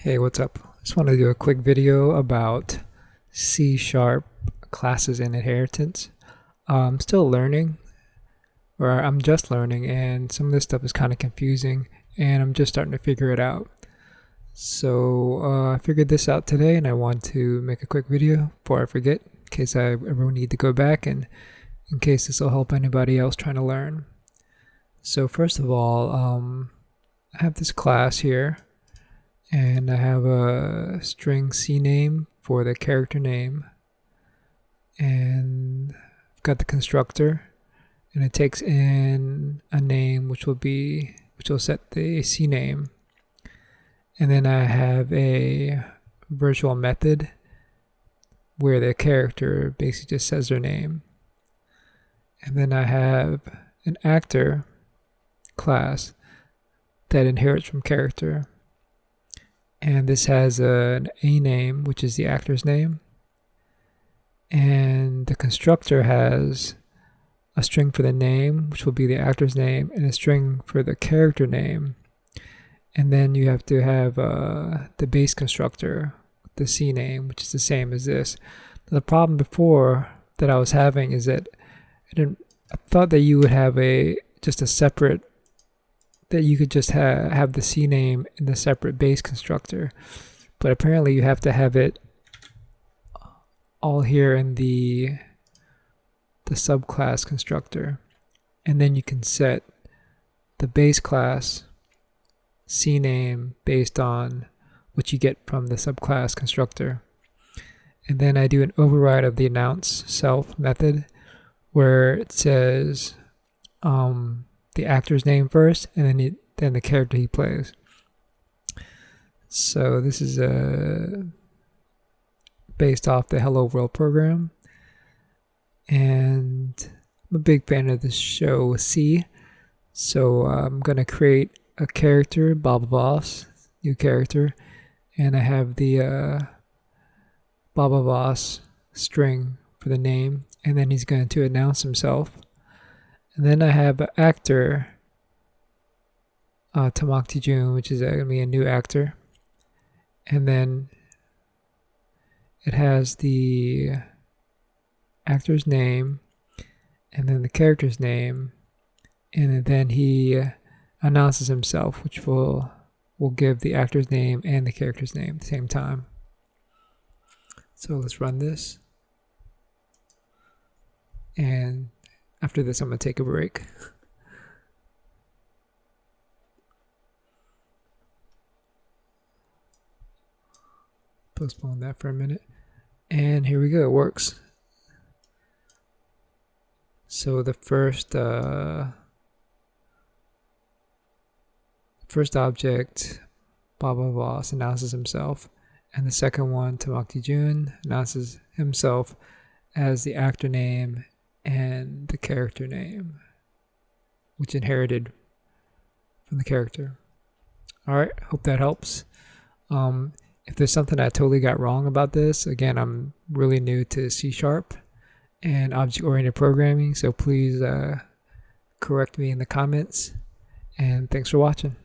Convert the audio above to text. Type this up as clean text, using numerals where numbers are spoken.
Hey, what's up? Just want to do a quick video about C# classes and inheritance. I'm still learning, or I'm just learning, and some of this stuff is kind of confusing, and I'm just starting to figure it out. So I figured this out today, and I want to make a quick video before I forget, in case I ever need to go back, and in case this will help anybody else trying to learn. So first of all, I have this class here. And I have a string CName for the character name, and I've got the constructor, and it takes in a name which will set the CName, and then I have a virtual method where the character basically just says their name, and then I have an actor class that inherits from character. And this has an a name, which is the actor's name. And the constructor has a string for the name, which will be the actor's name, and a string for the character name. And then you have to have the base constructor, the CName, which is the same as this. The problem before that I was having is that I thought that you would have just a separate, that you could just have the CName in the separate base constructor, but apparently you have to have it all here in the subclass constructor, and then you can set the base class CName based on what you get from the subclass constructor. And then I do an override of the announce self method where it says the actor's name first, and then the character he plays. So this is based off the Hello World program, and I'm a big fan of this show C. So I'm gonna create a character, Baba Boss, new character, and I have the Baba Boss string for the name, and then he's going to announce himself. And then I have an actor, Tamakti Jun, which is going to be a new actor. And then it has the actor's name, and then the character's name, and then he announces himself, which will give the actor's name and the character's name at the same time. So let's run this. And after this, I'm going to take a break. Postpone that for a minute. And here we go, it works. So the first object, Baba Boss, announces himself. And the second one, Tamakti Jun, announces himself as the actor name and the character name, which inherited from the character. Alright, hope that helps. If there's something I totally got wrong about this, again, I'm really new to C# and object-oriented programming, so please correct me in the comments, and thanks for watching.